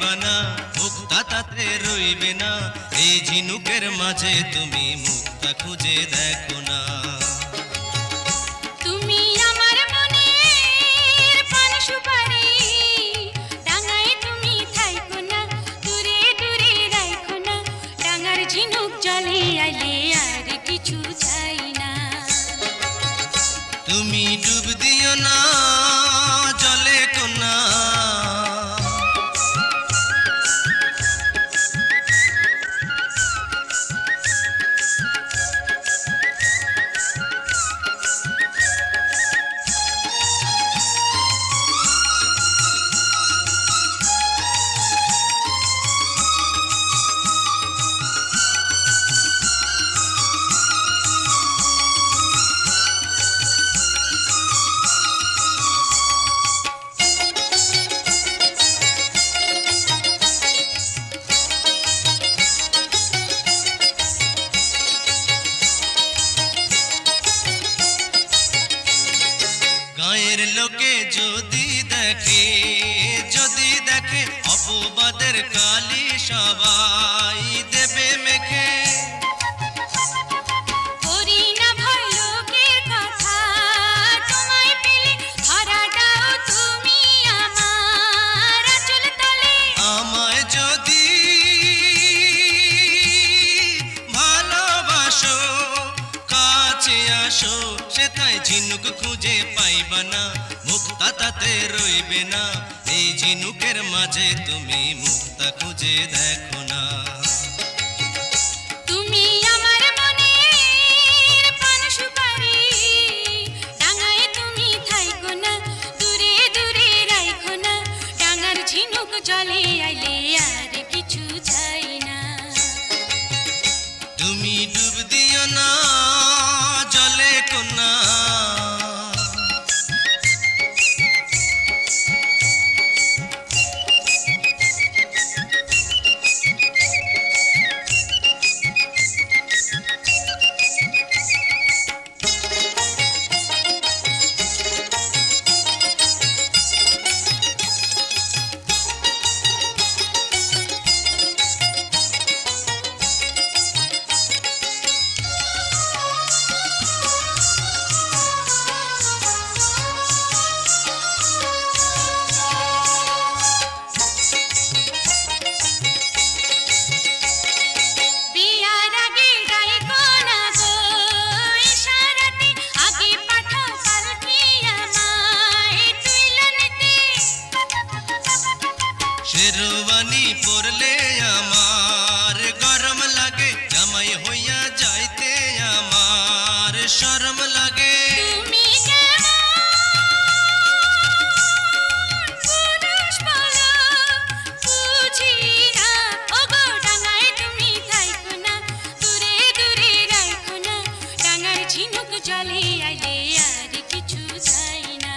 পাইবা না, মুক্তা তাতে রইবে না। এই ঝিনুকের মাঝে তুমি মুক্তা খুঁজে দেখো না। তুমি আমার মনের পান সুপারি, ডাঙায় তুমি থাইকো না, দূরে দূরে রাইখো না। ডাঙার ঝিনুক জলে আইলে আর কিছু চাই না। তুমি ডুব দিও না জলে কোনা। গায়ের লোকে যদি দেখে, যদি দেখে অপবাদের কালি সবাই দেবে মেখে। করি না ভয় লোকের কথা, তোমায় পেলে ধরা দাও তুমি আমার আঁচল তলে। আমায় যদি ভালোবাসো কাছে আসো, সেটাই ঝিনুক খুঁজে পাইবা না, মুক্তা তাতে রইবে না। এই ঝিনুকের মাঝে তুমি মুক্তা খুঁজে দেখো না। তুমি আমার মনের পান সুপারি, ডাঙায় তুমি থাইকো না, দূরে দূরে রাইখো না। ডাঙার ঝিনুক জলে আইলে আর কিছু চাই না। তুমি ডুব দিও না জলে কোনা। বিয়ার আগে রাইখো না গো ইশারাতে, আগে পাঠাও পালকি আমায় তুইলা নিতে। শেরওয়ানি পরলে আমার গরম লাগে, জামাই হইয়া যাইতে আমার শরম লাগে। তুমি কেমন পুরুষ বলো বুঝি না, ওগো ডাঙায় তুমি থাইকো না, দূরে দূরে রাইখো না। ডাঙার ঝিনুক জলে আইলে আর কিছু চাই না।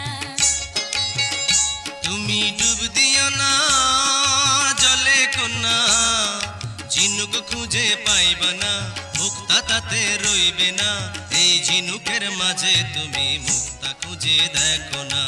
তুমি ডুব দিও না জলে কোনা। ঝিনুক খুঁজে পাইবা না, মুক্তা তাতে রইবে না। এই ঝিনুকের মাঝে তুমি মুক্তা খুঁজে দেখো না।